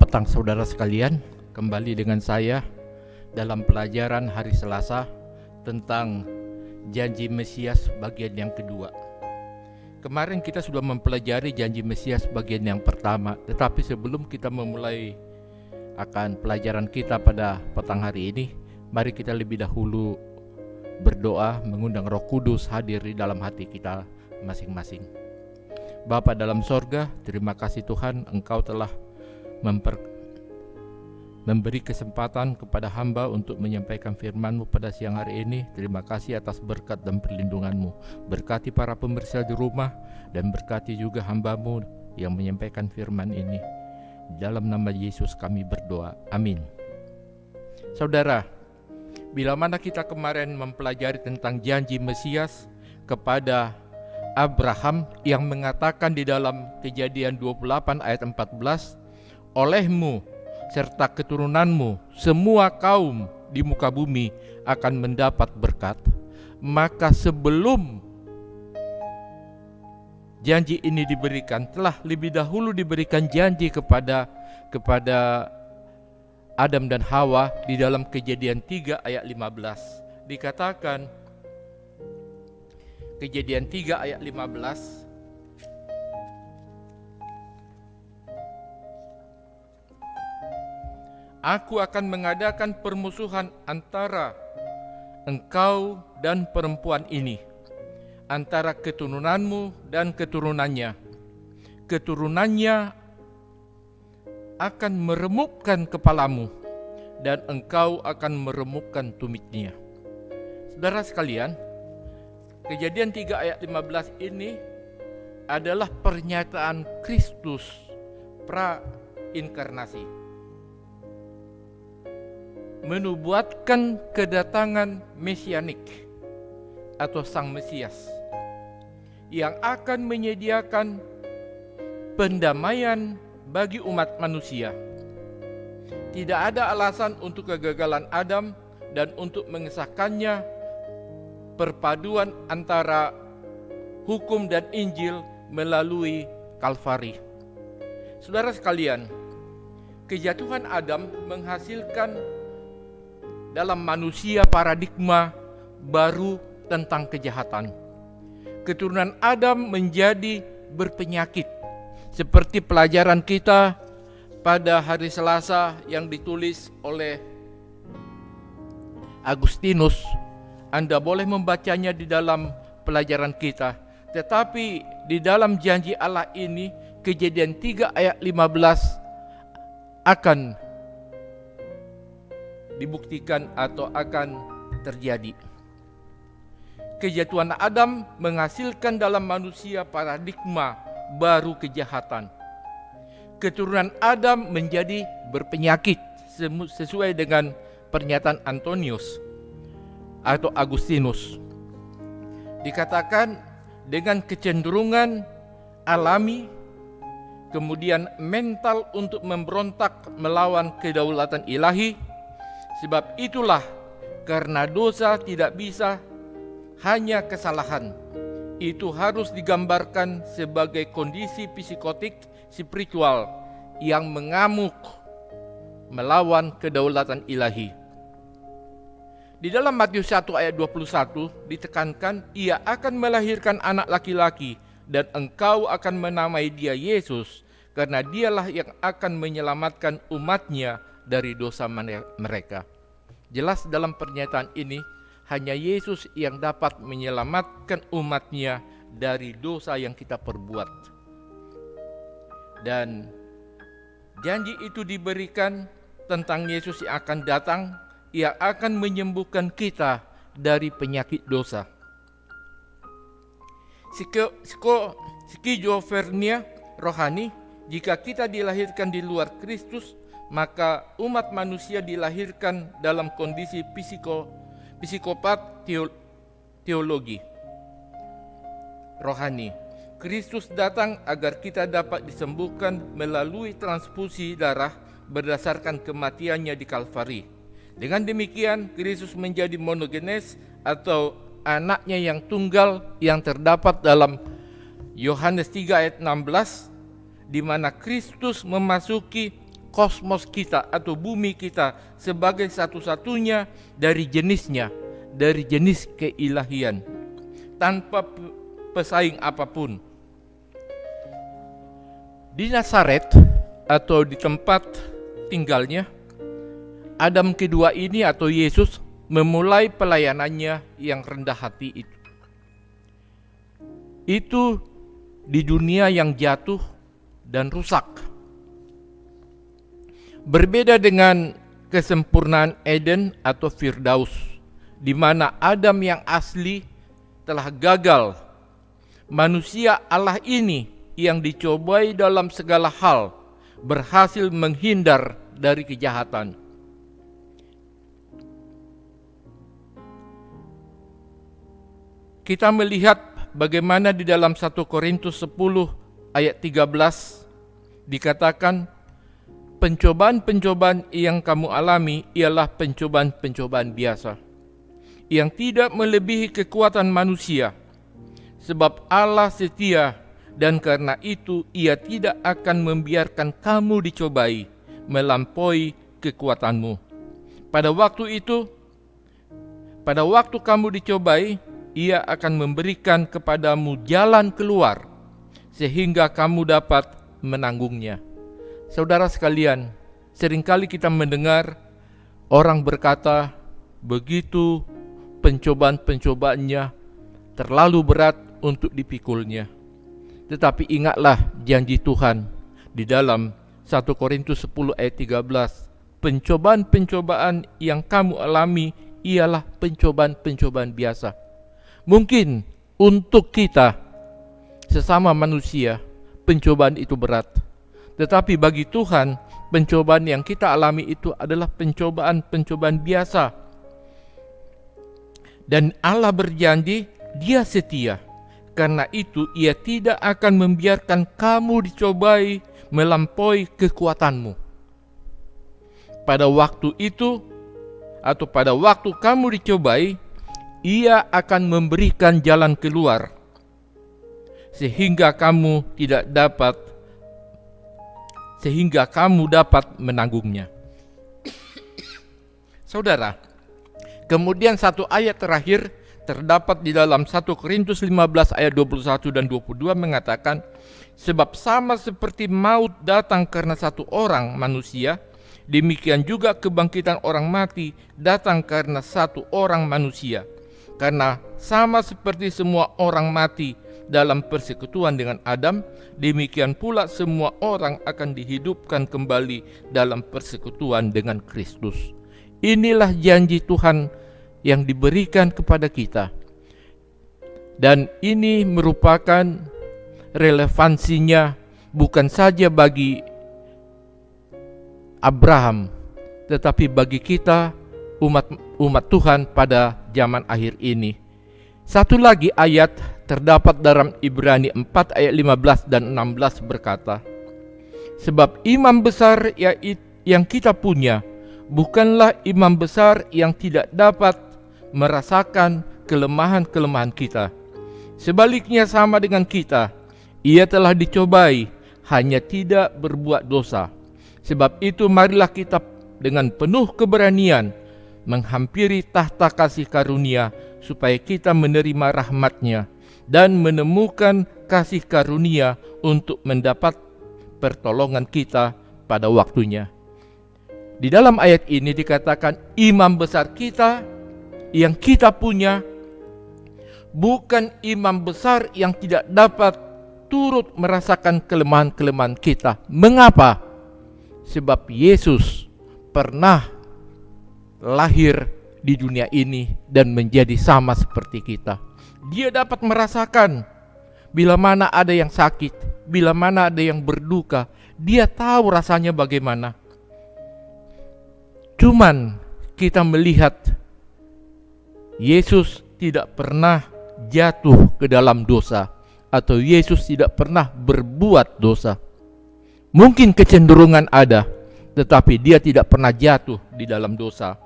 petang saudara sekalian, kembali dengan saya dalam pelajaran hari Selasa tentang janji Mesias bagian yang kedua. Kemarin kita sudah mempelajari janji Mesias bagian yang pertama, tetapi sebelum kita memulai akan pelajaran kita pada petang hari ini, mari kita lebih dahulu berdoa mengundang Roh Kudus hadir di dalam hati kita masing-masing. Bapa dalam sorga, terima kasih Tuhan, Engkau telah memberi kesempatan kepada hamba untuk menyampaikan firman-Mu pada siang hari ini. Terima kasih atas berkat dan perlindungan-Mu. Berkati para pemirsa di rumah dan berkati juga hamba-Mu yang menyampaikan firman ini. Dalam nama Yesus kami berdoa, amin. Saudara, bila mana kita kemarin mempelajari tentang janji Mesias kepada Abraham yang mengatakan di dalam Kejadian 28 ayat 14, olehmu serta keturunanmu semua kaum di muka bumi akan mendapat berkat. Maka sebelum janji ini diberikan, telah lebih dahulu diberikan janji kepada Adam dan Hawa di dalam Kejadian 3 ayat 15. Dikatakan Kejadian 3 ayat 15, Aku akan mengadakan permusuhan antara engkau dan perempuan ini, antara keturunanmu dan keturunannya. Keturunannya akan meremukkan kepalamu, dan engkau akan meremukkan tumitnya. Saudara sekalian, Kejadian 3 ayat 15 ini adalah pernyataan Kristus pra-inkarnasi, menubuatkan kedatangan mesianik atau Sang Mesias yang akan menyediakan pendamaian bagi umat manusia. Tidak ada alasan untuk kegagalan Adam dan untuk mengesahkannya perpaduan antara hukum dan Injil melalui Kalvari. Saudara sekalian, kejatuhan Adam menghasilkan dalam manusia paradigma baru tentang kejahatan. Keturunan Adam menjadi berpenyakit, seperti pelajaran kita pada hari Selasa yang ditulis oleh Agustinus. Anda boleh membacanya di dalam pelajaran kita. Tetapi di dalam janji Allah ini, Kejadian 3 ayat 15 akan dibuktikan atau akan terjadi. Kejatuhan Adam menghasilkan dalam manusia paradigma baru kejahatan. Keturunan Adam menjadi berpenyakit sesuai dengan pernyataan Antonius atau Agustinus. Dikatakan dengan kecenderungan alami, kemudian mental untuk memberontak melawan kedaulatan ilahi. Sebab itulah, karena dosa tidak bisa hanya kesalahan, itu harus digambarkan sebagai kondisi psikotik spiritual yang mengamuk melawan kedaulatan ilahi. Di dalam Matius 1 ayat 21 ditekankan, ia akan melahirkan anak laki-laki dan engkau akan menamai dia Yesus, karena dialah yang akan menyelamatkan umatnya dari dosa mereka. Jelas dalam pernyataan ini, hanya Yesus yang dapat menyelamatkan umatnya dari dosa yang kita perbuat. Dan janji itu diberikan tentang Yesus yang akan datang, yang akan menyembuhkan kita dari penyakit dosa. Skizofrenia rohani, jika kita dilahirkan di luar Kristus, maka umat manusia dilahirkan dalam kondisi psikopat teologi rohani. Kristus datang agar kita dapat disembuhkan melalui transfusi darah berdasarkan kematiannya di Kalvari. Dengan demikian, Kristus menjadi monogenes atau anaknya yang tunggal yang terdapat dalam Yohanes 3 ayat 16, di mana Kristus memasuki kosmos kita atau bumi kita sebagai satu-satunya dari jenisnya, dari jenis keilahian, tanpa pesaing apapun. Di Nazaret atau di tempat tinggalnya, Adam kedua ini atau Yesus memulai pelayanannya yang rendah hati itu. Itu di dunia yang jatuh dan rusak. Berbeda dengan kesempurnaan Eden atau Firdaus, di mana Adam yang asli telah gagal. Manusia Allah ini yang dicobai dalam segala hal berhasil menghindar dari kejahatan. Kita melihat bagaimana di dalam 1 Korintus 10 ayat 13 dikatakan, pencobaan-pencobaan yang kamu alami ialah pencobaan-pencobaan biasa, yang tidak melebihi kekuatan manusia, sebab Allah setia dan karena itu Ia tidak akan membiarkan kamu dicobai melampaui kekuatanmu. Pada waktu kamu dicobai, Ia akan memberikan kepadamu jalan keluar sehingga kamu dapat menanggungnya. Saudara sekalian, seringkali kita mendengar orang berkata, begitu pencobaan-pencobaannya terlalu berat untuk dipikulnya. Tetapi ingatlah janji Tuhan di dalam 1 Korintus 10 ayat 13, pencobaan-pencobaan yang kamu alami ialah pencobaan-pencobaan biasa. Mungkin untuk kita sesama manusia pencobaan itu berat, tetapi bagi Tuhan pencobaan yang kita alami itu adalah pencobaan-pencobaan biasa. Dan Allah berjanji Dia setia, karena itu Ia tidak akan membiarkan kamu dicobai melampaui kekuatanmu. Pada waktu itu atau pada waktu kamu dicobai, Ia akan memberikan jalan keluar sehingga kamu dapat menanggungnya. Saudara, kemudian satu ayat terakhir terdapat di dalam 1 Korintus 15 ayat 21 dan 22 mengatakan, sebab sama seperti maut datang karena satu orang manusia, demikian juga kebangkitan orang mati datang karena satu orang manusia. Karena sama seperti semua orang mati dalam persekutuan dengan Adam, demikian pula semua orang akan dihidupkan kembali dalam persekutuan dengan Kristus. Inilah janji Tuhan yang diberikan kepada kita. Dan ini merupakan relevansinya bukan saja bagi Abraham, tetapi bagi kita umat Tuhan pada zaman akhir ini. Satu lagi ayat terdapat dalam Ibrani 4 ayat 15 dan 16 berkata, sebab imam besar yang kita punya bukanlah imam besar yang tidak dapat merasakan kelemahan-kelemahan kita. Sebaliknya sama dengan kita, Ia telah dicobai, hanya tidak berbuat dosa. Sebab itu marilah kita dengan penuh keberanian menghampiri tahta kasih karunia, supaya kita menerima rahmat-Nya dan menemukan kasih karunia untuk mendapat pertolongan kita pada waktunya. Di dalam ayat ini dikatakan imam besar kita yang kita punya bukan imam besar yang tidak dapat turut merasakan kelemahan-kelemahan kita. Mengapa? Sebab Yesus pernah lahir di dunia ini dan menjadi sama seperti kita. Dia dapat merasakan bila mana ada yang sakit, bila mana ada yang berduka. Dia tahu rasanya bagaimana. Cuman kita melihat Yesus tidak pernah jatuh ke dalam dosa, atau Yesus tidak pernah berbuat dosa. Mungkin kecenderungan ada, tetapi Dia tidak pernah jatuh di dalam dosa.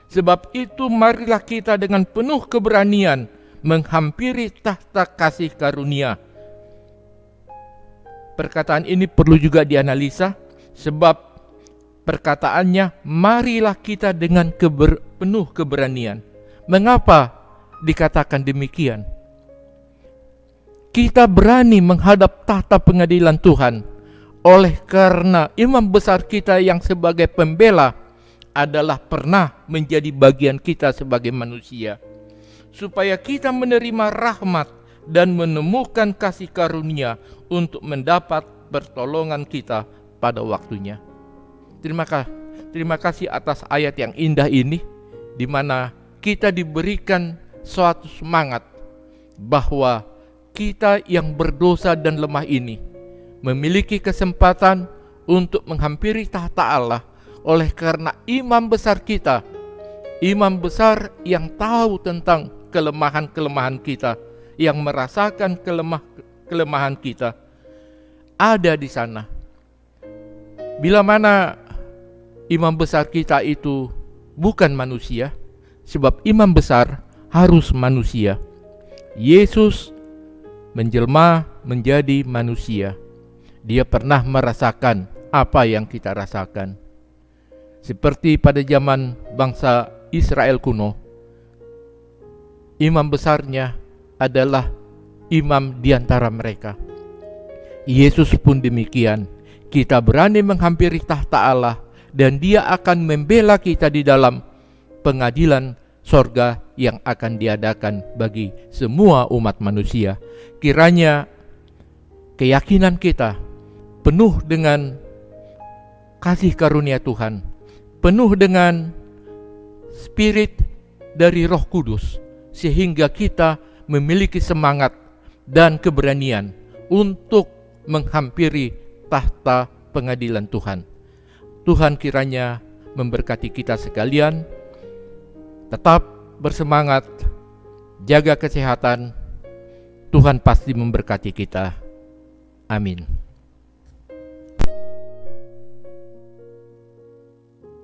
Sebab itu marilah kita dengan penuh keberanian menghampiri tahta kasih karunia. Perkataan ini perlu juga dianalisa, sebab perkataannya, marilah kita dengan penuh keberanian. Mengapa dikatakan demikian? Kita berani menghadap tahta pengadilan Tuhan oleh karena imam besar kita yang sebagai pembela adalah pernah menjadi bagian kita sebagai manusia, supaya kita menerima rahmat dan menemukan kasih karunia untuk mendapat pertolongan kita pada waktunya. Terima kasih atas ayat yang indah ini, di mana kita diberikan suatu semangat bahwa kita yang berdosa dan lemah ini memiliki kesempatan untuk menghampiri tahta Allah oleh karena imam besar kita, imam besar yang tahu tentang kelemahan-kelemahan kita, yang merasakan kelemahan kita, ada di sana. Bila mana imam besar kita itu bukan manusia, sebab imam besar harus manusia. Yesus menjelma menjadi manusia. Dia pernah merasakan apa yang kita rasakan. Seperti pada zaman bangsa Israel kuno, imam besarnya adalah imam di antara mereka. Yesus pun demikian. Kita berani menghampiri tahta Allah dan Dia akan membela kita di dalam pengadilan sorga yang akan diadakan bagi semua umat manusia. Kiranya keyakinan kita penuh dengan kasih karunia Tuhan, penuh dengan spirit dari Roh Kudus, sehingga kita memiliki semangat dan keberanian untuk menghampiri tahta pengadilan Tuhan. Tuhan kiranya memberkati kita sekalian. Tetap bersemangat, jaga kesehatan. Tuhan pasti memberkati kita. Amin.